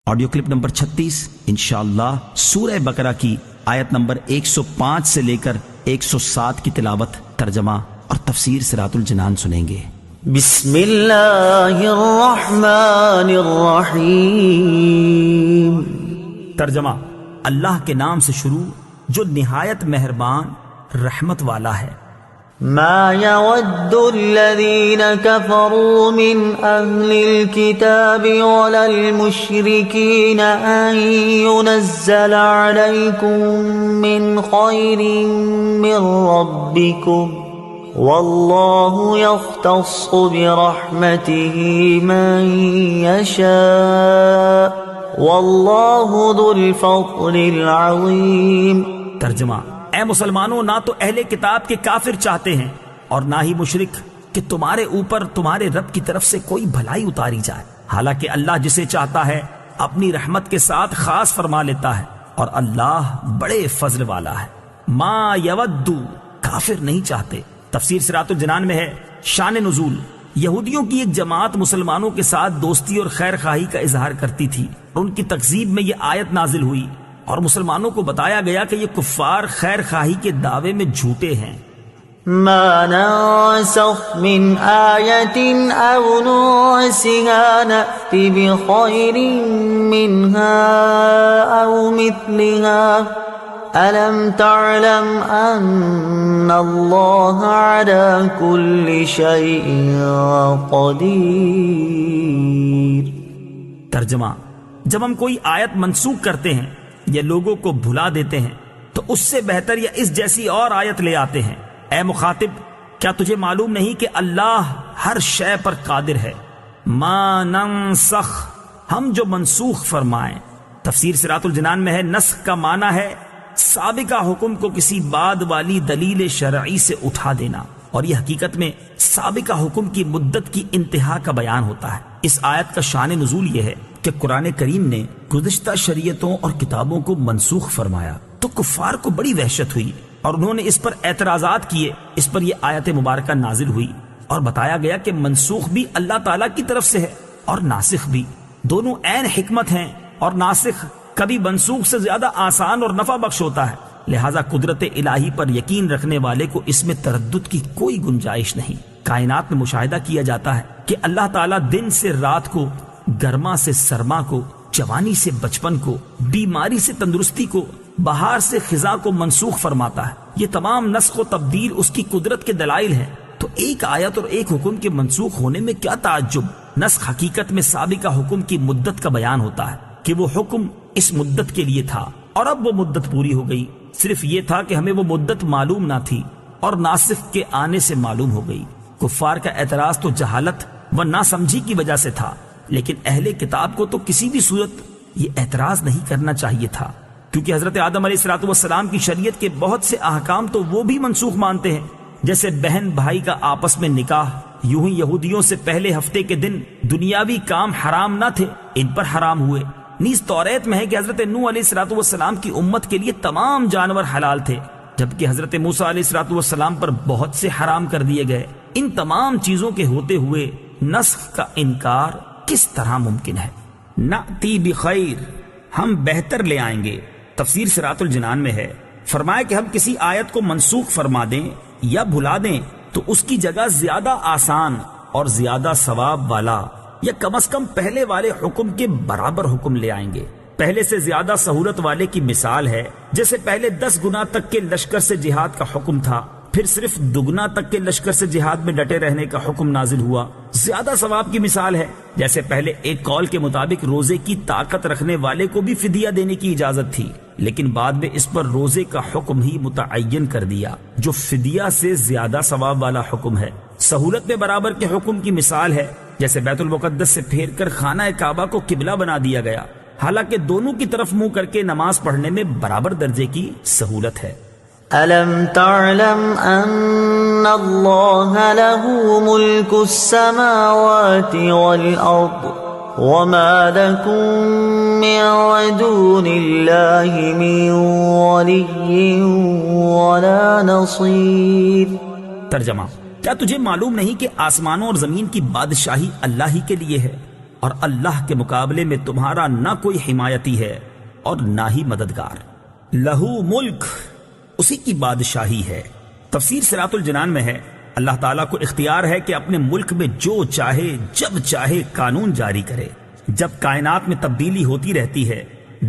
Audio clip number 36 انشاءاللہ سورہ بقرہ کی آیت نمبر 105 سے لے کر 107 کی تلاوت، ترجمہ اور تفسیر صراط الجنان سنیں گے۔ بسم اللہ الرحمن الرحیم۔ ترجمہ: اللہ کے نام سے شروع جو نہایت مہربان رحمت والا ہے۔ ما يود الذين كفروا من أهل الكتاب ولا المشركين أن ينزل عليكم من خير من ربكم والله يختص برحمته من يشاء والله ذو الفضل العظيم۔ ترجمہ: اے مسلمانوں، نہ تو اہل کتاب کے کافر چاہتے ہیں اور نہ ہی مشرک کہ تمہارے اوپر تمہارے رب کی طرف سے کوئی بھلائی اتاری جائے، حالانکہ اللہ جسے چاہتا ہے اپنی رحمت کے ساتھ خاص فرما لیتا ہے اور اللہ بڑے فضل والا ہے۔ ما یود، کافر نہیں چاہتے۔ تفسیر صراط الجنان میں ہے شان نزول: یہودیوں کی ایک جماعت مسلمانوں کے ساتھ دوستی اور خیر خواہی کا اظہار کرتی تھی، اور ان کی تکذیب میں یہ آیت نازل ہوئی اور مسلمانوں کو بتایا گیا کہ یہ کفار خیر خواہی کے دعوے میں جھوٹے ہیں۔ ما ننسخ من آیت او ننسها نأت بخیر منها او مثلها ألم تعلم أن الله على كل شيء قدیر۔ ترجمہ: جب ہم کوئی آیت منسوخ کرتے ہیں یا لوگوں کو بھلا دیتے ہیں تو اس سے بہتر یا اس جیسی اور آیت لے آتے ہیں۔ اے مخاطب، کیا تجھے معلوم نہیں کہ اللہ ہر شے پر قادر ہے؟ ما ننسخ، ہم جو منسوخ فرمائیں۔ تفسیر صراط الجنان میں ہے نسخ کا معنی ہے سابقہ حکم کو کسی بعد والی دلیل شرعی سے اٹھا دینا، اور یہ حقیقت میں سابقہ حکم کی مدت کی انتہا کا بیان ہوتا ہے۔ اس آیت کا شان نزول یہ ہے کہ قرآن کریم نے گزشتہ شریعتوں اور کتابوں کو منسوخ فرمایا تو کفار کو بڑی وحشت ہوئی اور انہوں نے اس پر اعتراضات کیے۔ اس پر یہ آیت مبارکہ نازل ہوئی اور بتایا گیا کہ منسوخ بھی اللہ تعالیٰ کی طرف سے ہے اور ناسخ بھی، دونوں عین حکمت ہیں، اور ناسخ کبھی منسوخ سے زیادہ آسان اور نفع بخش ہوتا ہے، لہٰذا قدرت الہی پر یقین رکھنے والے کو اس میں تردد کی کوئی گنجائش نہیں۔ کائنات میں مشاہدہ کیا جاتا ہے کہ اللہ تعالیٰ دن سے رات کو، گرما سے سرما کو، جوانی سے بچپن کو، بیماری سے تندرستی کو، بہار سے خزاں کو منسوخ فرماتا ہے۔ یہ تمام نسخ و تبدیل اس کی قدرت کے دلائل ہیں۔ تو ایک آیت اور ایک حکم کے منسوخ ہونے میں کیا تعجب؟ نسخ حقیقت میں سابقہ حکم کی مدت کا بیان ہوتا ہے کہ وہ حکم اس مدت کے لیے تھا اور اب وہ مدت پوری ہو گئی، صرف یہ تھا کہ ہمیں وہ مدت معلوم نہ تھی اور ناسخ کے آنے سے معلوم ہو گئی۔ کفار کا اعتراض تو جہالت و ناسمجھی کی وجہ سے تھا، لیکن اہل کتاب کو تو کسی بھی صورت یہ اعتراض نہیں کرنا چاہیے تھا، کیونکہ حضرت آدم علیہ السلام کی شریعت کے بہت سے احکام تو وہ بھی منسوخ مانتے ہیں، جیسے بہن بھائی کا آپس میں نکاح۔ یوں ہی یہودیوں سے پہلے ہفتے کے دن دنیاوی کام حرام نہ تھے، ان پر حرام ہوئے۔ نیز توریت میں ہے کہ حضرت نوح علیہ السلام کی امت کے لیے تمام جانور حلال تھے، جبکہ حضرت موسیٰ علیہ السلام پر بہت سے حرام کر دیے گئے۔ ان تمام چیزوں کے ہوتے ہوئے نسخ کا انکار کس طرح ممکن ہے؟ نأتی بخیر، ہم بہتر لے آئیں گے۔ تفسیر صراط الجنان میں ہے فرمایا کہ ہم کسی آیت کو منسوخ فرما دیں یا بھلا دیں تو اس کی جگہ زیادہ آسان اور زیادہ ثواب والا یا کم از کم پہلے والے حکم کے برابر حکم لے آئیں گے۔ پہلے سے زیادہ سہولت والے کی مثال ہے جیسے پہلے 10 گنا تک کے لشکر سے جہاد کا حکم تھا، پھر صرف 2 گنا تک کے لشکر سے جہاد میں ڈٹے رہنے کا حکم نازل ہوا۔ زیادہ ثواب کی مثال ہے جیسے پہلے ایک قول کے مطابق روزے کی طاقت رکھنے والے کو بھی فدیہ دینے کی اجازت تھی، لیکن بعد میں اس پر روزے کا حکم ہی متعین کر دیا جو فدیہ سے زیادہ ثواب والا حکم ہے۔ سہولت میں برابر کے حکم کی مثال ہے جیسے بیت المقدس سے پھیر کر خانہ کعبہ کو قبلہ بنا دیا گیا، حالانکہ دونوں کی طرف منہ کر کے نماز پڑھنے میں برابر درجے کی سہولت ہے۔ أَلَمْ تَعْلَمْ أَنَّ اللَّهَ لَهُ مُلْكُ السَّمَاوَاتِ وَالْأَرْضِ وَمَا لَكُم مِّن دُونِ اللَّهِ مِن وَلِيٍّ وَلَا نَصِيرٍ۔ ترجمہ: کیا تجھے معلوم نہیں کہ آسمانوں اور زمین کی بادشاہی اللہ ہی کے لیے ہے اور اللہ کے مقابلے میں تمہارا نہ کوئی حمایتی ہے اور نہ ہی مددگار۔ لہو ملک، اسی کی بادشاہی ہے۔ تفسیر صراط الجنان میں ہے اللہ تعالیٰ کو اختیار ہے کہ اپنے ملک میں جو چاہے جب چاہے قانون جاری کرے۔ جب کائنات میں تبدیلی ہوتی رہتی ہے،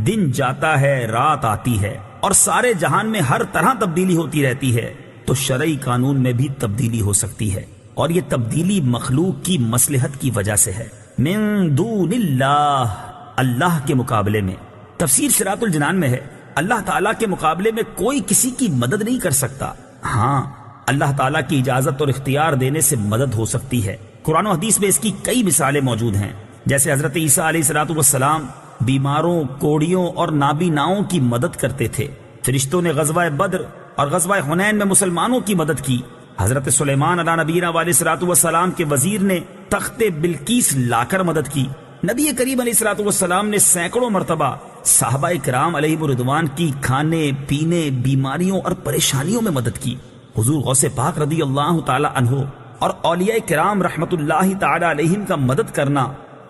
دن جاتا ہے رات آتی ہے اور سارے جہان میں ہر طرح تبدیلی ہوتی رہتی ہے، تو شرعی قانون میں بھی تبدیلی ہو سکتی ہے، اور یہ تبدیلی مخلوق کی مصلحت کی وجہ سے ہے۔ من دون اللہ، اللہ کے مقابلے میں۔ تفسیر صراط الجنان میں ہے اللہ تعالیٰ کے مقابلے میں کوئی کسی کی مدد نہیں کر سکتا، ہاں اللہ تعالیٰ کی اجازت اور اختیار دینے سے مدد ہو سکتی ہے۔ قرآن و حدیث میں اس کی کئی مثالیں موجود ہیں، جیسے حضرت عیسیٰ علیہ السلام بیماروں، کوڑیوں اور نابیناؤں کی مدد کرتے تھے۔ فرشتوں نے غزوہ بدر اور غزوہ حنین میں مسلمانوں کی مدد کی۔ حضرت سلیمان علیہ نبینا علیہ السلام کے وزیر نے تخت بلقیس لا کر مدد کی۔ نبی کریم علیہ السلام نے سینکڑوں مرتبہ صحابہ کرام علیہ الرضوان کی کھانے پینے، بیماریوں اور پریشانیوں میں مدد کی۔ حضور غوث پاک رضی اللہ تعالی عنہ اور اولیاء کرام رحمت اللہ تعالی علیہم کا مدد کرنا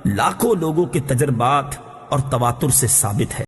لاکھوں لوگوں کے تجربات اور تواتر سے ثابت ہے۔